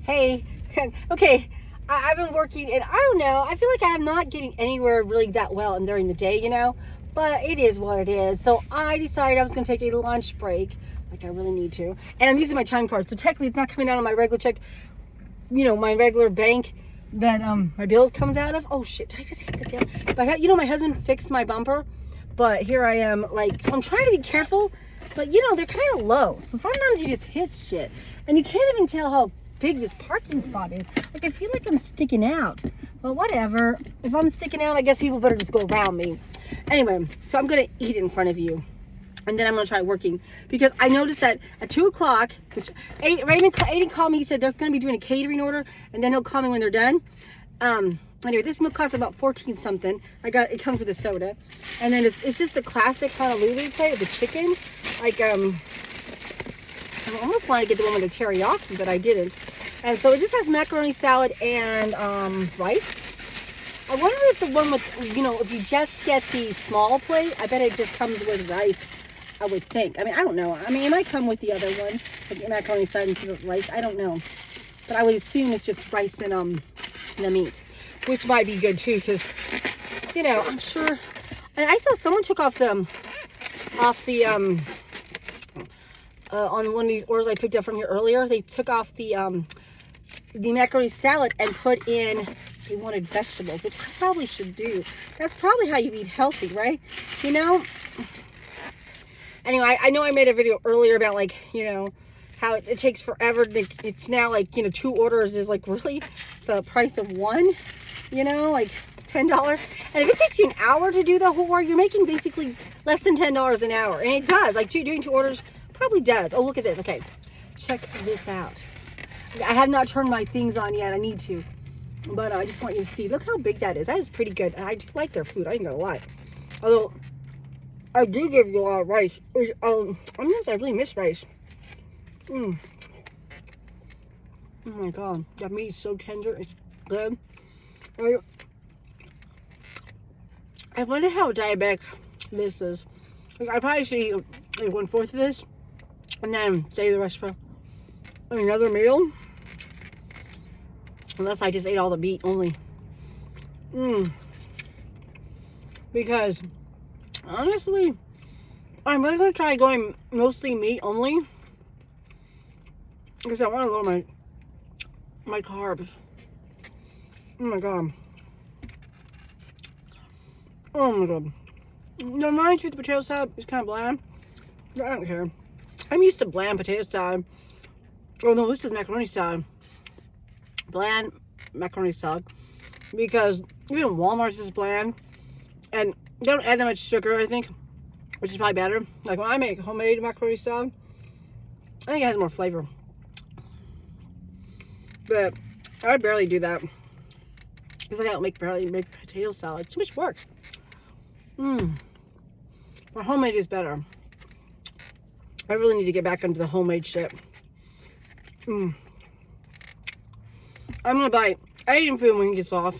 Hey, okay, I've been working, and I don't know, I feel like I'm not getting anywhere really that well and during the day, but it is what it is. So I decided I was going to take a lunch break, like I really need to, and I'm using my time card, so technically it's not coming out on my regular check, my regular bank that my bill comes out of. Oh shit, did I just hit the tail? But my husband fixed my bumper, but here I am, like, so I'm trying to be careful, but they're kind of low, so sometimes you just hit shit, and you can't even tell how big this parking spot is. Like, I feel like I'm sticking out, but whatever. If I'm sticking out, I guess people better just go around me. Anyway, so I'm gonna eat in front of you, and then I'm gonna try working, because I noticed that at 2 o'clock, which Aiden called me. He said they're gonna be doing a catering order, and then he'll call me when they're done. Anyway, this meal costs about 14 something. It comes with a soda, and then it's just a classic Honolulu plate with the chicken. Like, I almost wanted to get the one with the teriyaki, but I didn't. And so it just has macaroni salad and rice. I wonder if the one with, if you just get the small plate, I bet it just comes with rice, I would think. I mean, I don't know. I mean, it might come with the other one, like the macaroni salad and rice. I don't know. But I would assume it's just rice and the meat, which might be good too, because, I'm sure. And I saw someone took off the on one of these orders I picked up from here earlier, they took off the macaroni salad and put in, they wanted vegetables, which I probably should do. That's probably how you eat healthy, right? Anyway, I know I made a video earlier about, like, how it takes forever. It's now like, 2 orders is like really the price of one, like $10. And if it takes you an hour to do the whole order, you're making basically less than $10 an hour. And it does, like, doing 2 orders probably does. Oh, look at this. Okay, check this out. I have not turned my things on yet. I need to, but I just want you to see. Look how big that is. That is pretty good. And I do like their food. I ain't gonna lie. Although I do give you a lot of rice. I really miss rice. Oh my god, that meat is so tender. It's good. I wonder how diabetic this is. Like, I probably should eat like 1/4 of this, and then save the rest for another meal. Unless I just ate all the meat only. Because, honestly, I'm really going to try going mostly meat only. Because I want to lower my carbs. Oh my god. Oh my god. No, mind you, the potato salad is kind of bland. But I don't care. I'm used to bland potato salad. Oh no, this is macaroni salad. Bland macaroni salad. Because even Walmart's is bland. And they don't add that much sugar, I think. Which is probably better. Like, when I make homemade macaroni salad, I think it has more flavor. But I barely do that. Because I don't barely make potato salad. Too much work. But homemade is better. I really need to get back into the homemade shit. I'm gonna buy Aiden food when he gets off.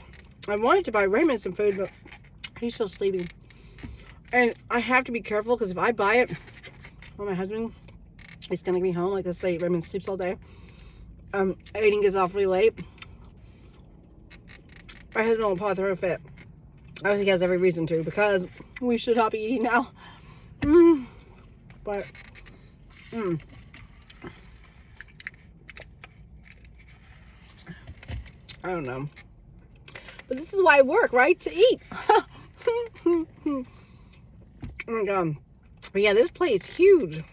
I wanted to buy Raymond some food, but he's still sleeping. And I have to be careful, because if I buy it when my husband is gonna be home, like, let's say Raymond sleeps all day, Aiden gets off really late, my husband will probably throw a fit. I think he has every reason to, because we should not be eating now. But I don't know. But this is why I work, right? To eat. Oh my god. But yeah, this place is huge.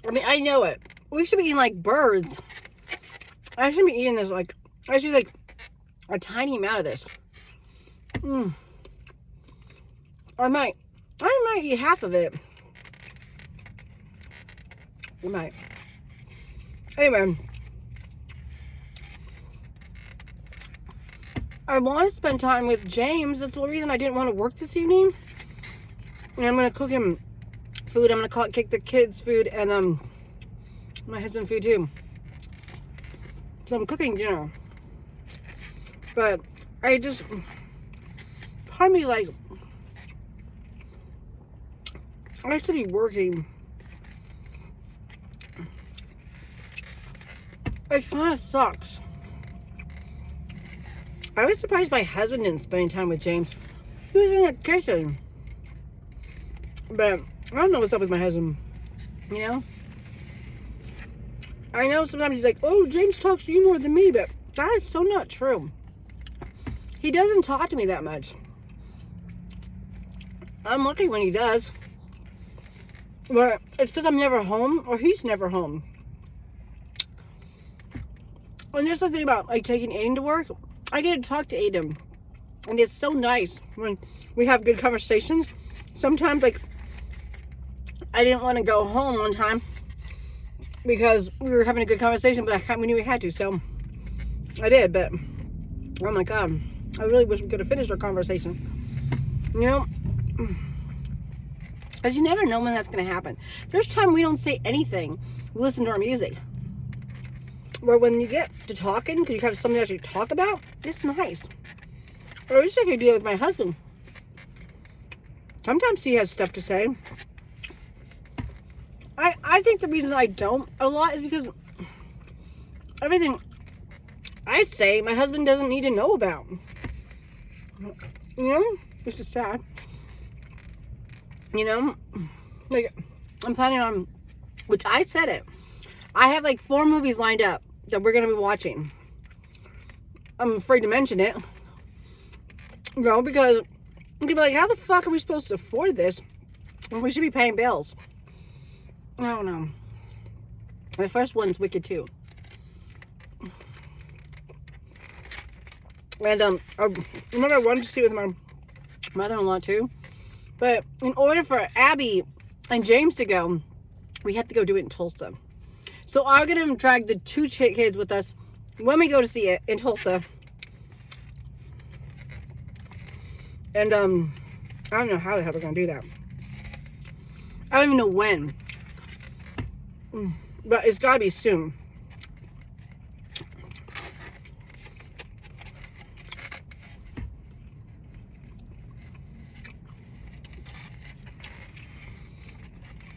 I mean, I know it. We should be eating like birds. I shouldn't be eating this, like, I should like a tiny amount of this. I might eat half of it. I might. Anyway, I want to spend time with James. That's the reason I didn't want to work this evening. And I'm gonna cook him food. I'm gonna cook the kids food and my husband food too. So I'm cooking dinner. But I just, part of me, like, I should be working. It kind of sucks. I was surprised my husband didn't spend any time with James. He was in the kitchen. But I don't know what's up with my husband. You know? I know sometimes he's like, oh, James talks to you more than me, but that is so not true. He doesn't talk to me that much. I'm lucky when he does. But it's because I'm never home, or he's never home. And there's the thing about like taking Aiden to work. I get to talk to Aiden. And it's so nice when we have good conversations. Sometimes, like, I didn't want to go home one time because we were having a good conversation, but we knew we had to, so I did. But oh my god, I really wish we could have finished our conversation. You know, because you never know when that's going to happen. There's time we don't say anything. We listen to our music. Where when you get to talking, because you have something to actually talk about, it's nice. Or I wish I could do it with my husband. Sometimes he has stuff to say. I think the reason I don't a lot is because everything I say, my husband doesn't need to know about. You know? Which is sad. You know? Like, I'm planning on, which I said it. I have like 4 movies lined up that we're going to be watching. I'm afraid to mention it. No, because people are like, how the fuck are we supposed to afford this when we should be paying bills? I don't know. The first one's Wicked 2. And I remember I wanted to see it with my mother-in-law too. But in order for Abby and James to go, we had to go do it in Tulsa. So I'm going to drag the 2 kids with us when we go to see it in Tulsa. And I don't know how the hell we're going to do that. I don't even know when. But it's got to be soon.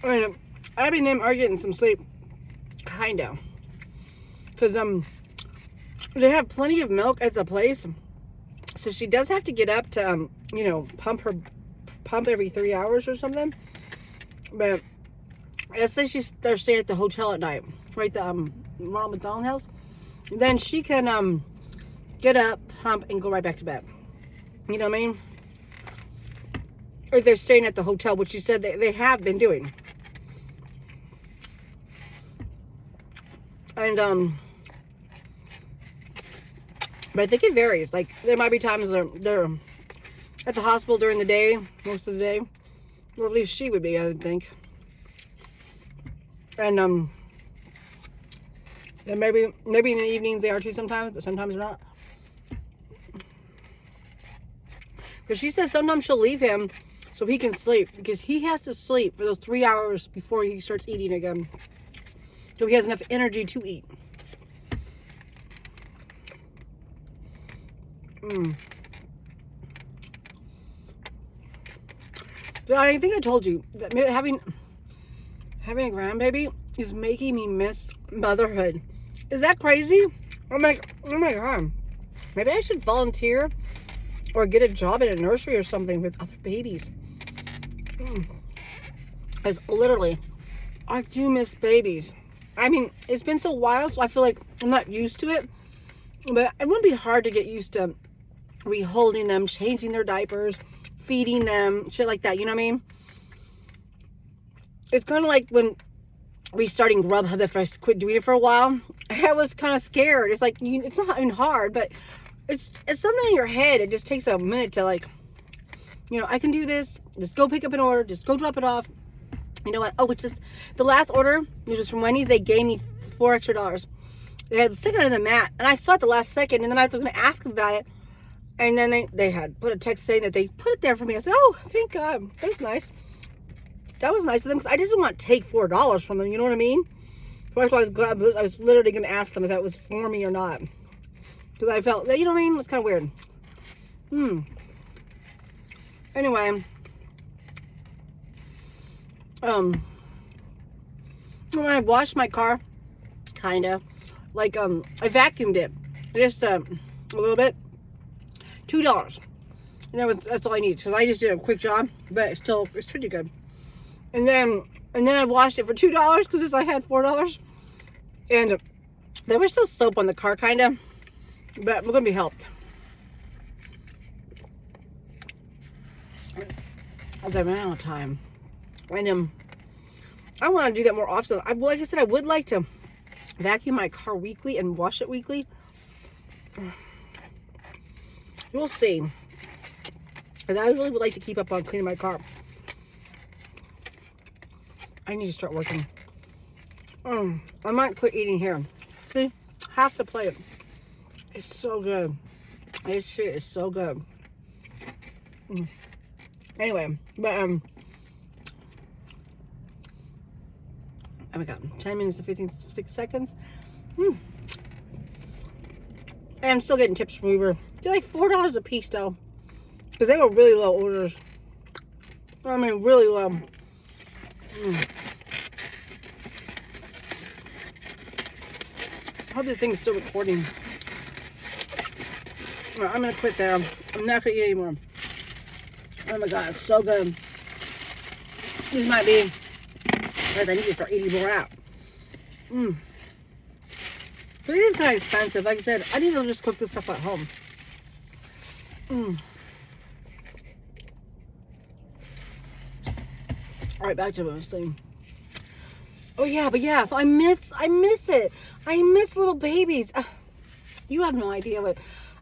I mean, Abby and them are getting some sleep. Kinda. Because they have plenty of milk at the place. So she does have to get up to, you know, pump every 3 hours or something. But let's say they're staying at the hotel at night, right? The Ronald McDonald House. Then she can get up, pump, and go right back to bed. You know what I mean? Or they're staying at the hotel, which she said they have been doing. And but I think it varies. Like there might be times they're at the hospital during the day, most of the day, or at least she would be, I would think. And and maybe in the evenings they are too sometimes, but sometimes they're not. Because she says sometimes she'll leave him so he can sleep, because he has to sleep for those 3 hours before he starts eating again, so he has enough energy to eat. But I think I told you that having a grandbaby is making me miss motherhood. Is that crazy? I'm like, oh my god, maybe I should volunteer or get a job at a nursery or something with other babies. Because literally, I do miss babies. I mean, it's been so wild, so I feel like I'm not used to it. But it wouldn't be hard to get used to reholding them, changing their diapers, feeding them, shit like that. You know what I mean? It's kind of like when we starting Grubhub after I quit doing it for a while. I was kind of scared. It's like, it's not even hard, but it's something in your head. It just takes a minute to, like, you know, I can do this. Just go pick up an order. Just go drop it off. You know what? Oh, which is the last order, which was from Wendy's. They gave me $4 extra. They had stick it under the mat, and I saw it the last second, and then I was going to ask them about it, and then they had put a text saying that they put it there for me. I said, oh, thank God. That's nice. That was nice of them, because I just didn't want to take $4 from them. You know what I mean? So I was glad. I was literally going to ask them if that was for me or not, because I felt that, you know what I mean? It was kind of weird. Anyway. When I washed my car, kinda, Like, I vacuumed it. Just, a little bit. $2. And that's all I need. Because I just did a quick job. But it's pretty good. And then I washed it for $2 because I had $4. And there was still soap on the car, kind of. But we're going to be helped. As I ran out of time. And I want to do that more often. Like I said, I would like to vacuum my car weekly and wash it weekly. We'll see. And I really would like to keep up on cleaning my car. I need to start working. I might quit eating here. See? Half the plate. It's so good. This shit is so good. Anyway, but oh my god, 10 minutes and 56 seconds. And I'm still getting tips from Uber. They're like $4 a piece though. Because they were really low orders. I mean, really low. I hope this thing's still recording. All right, I'm going to quit there. I'm not going to eat anymore. Oh my god, it's so good. This might be because I need to start eating more out. But it is kind of expensive. Like I said, I need to just cook this stuff at home. Alright, back to what I was saying. Oh yeah, but yeah, so I miss it. I miss little babies. You have no idea what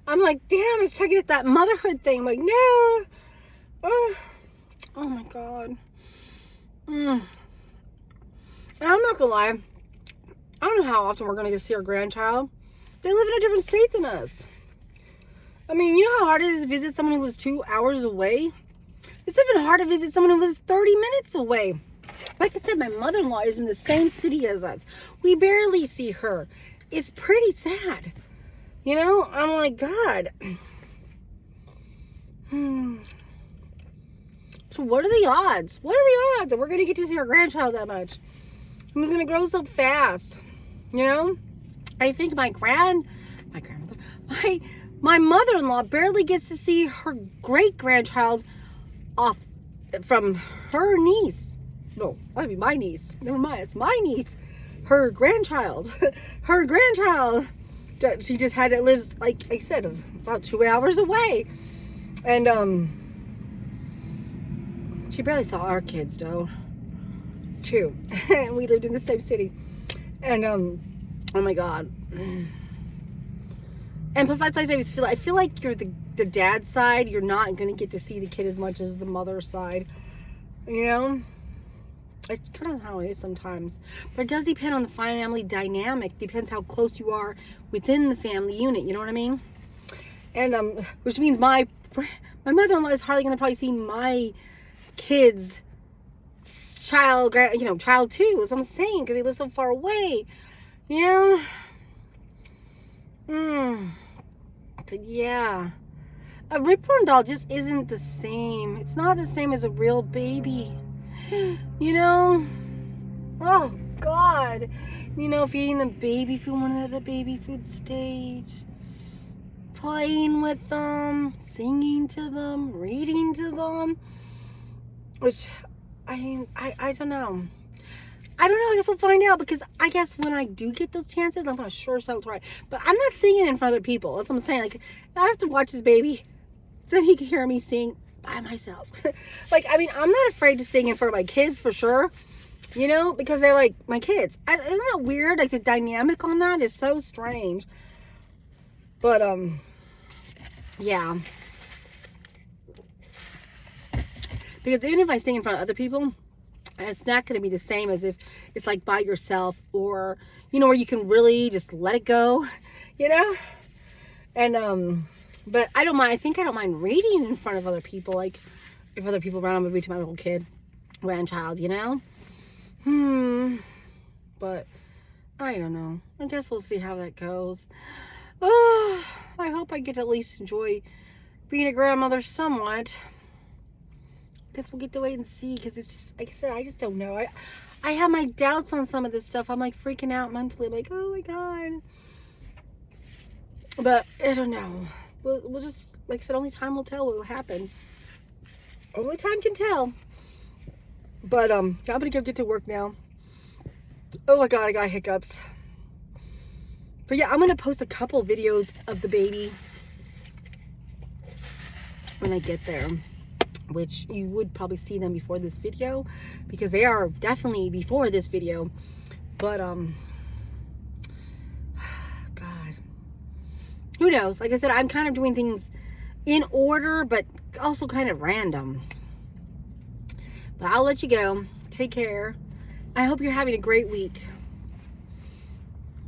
I'm like, damn, it's checking at that motherhood thing. I'm like, no. Oh my god. And I'm not gonna lie, I don't know how often we're gonna get to see our grandchild. They live in a different state than us. I mean, you know how hard it is to visit someone who lives 2 hours away? It's even hard to visit someone who lives 30 minutes away. Like I said, my mother-in-law is in the same city as us. We barely see her. It's pretty sad. You know, I'm like, God. So what are the odds? What are the odds that we're going to get to see our grandchild that much? Who's going to grow so fast? You know? I think my mother-in-law barely gets to see her great-grandchild off from her niece. No, I mean my niece. Never mind, it's my niece. Her grandchild. Her grandchild. She just had it lives, like I said, about 2 hours away. And she barely saw our kids though. Too. And we lived in the same city. And oh my god. And plus, that's why I always I feel like you're the dad side, you're not gonna get to see the kid as much as the mother side. You know? It's kind of how it is sometimes. But it does depend on the family dynamic. Depends how close you are within the family unit. You know what I mean? And which means my mother-in-law is hardly gonna probably see my kids' child too. As I'm saying, because they live so far away. You know? But yeah, a reborn doll just isn't the same. It's not the same as a real baby. You know? Oh God. You know, feeding them baby food when they're at the baby food stage, playing with them, singing to them, reading to them. Which I don't know. I don't know. I guess we'll find out, because I guess when I do get those chances, I'm gonna sure sell it right. But I'm not singing in front of other people. That's what I'm saying. Like, I have to watch this baby, then he can hear me sing by myself. Like, I mean, I'm not afraid to sing in front of my kids for sure. You know, because they're like my kids. Isn't it weird? Like, the dynamic on that is so strange. But yeah. Because even if I sing in front of other people, it's not going to be the same as if it's like by yourself, or, you know, where you can really just let it go, you know? And, but I don't mind. I think I don't mind reading in front of other people. Like, if other people around, I'm going to read to my little grandchild, you know? But I don't know. I guess we'll see how that goes. Oh, I hope I get to at least enjoy being a grandmother somewhat. guess we'll get to wait and see, because it's just, like I said, I just don't know. I have my doubts on some of this stuff. I'm like freaking out mentally. I'm like, oh my God. But I don't know. We'll just, like I said, only time will tell what will happen. Only time can tell. But I'm gonna go get to work now. Oh my God, I got hiccups. But yeah, I'm gonna post a couple videos of the baby when I get there, which you would probably see them before this video, because they are definitely before this video. But God, who knows? Like I said, I'm kind of doing things in order, but also kind of random. But I'll let you go. Take care. I hope you're having a great week.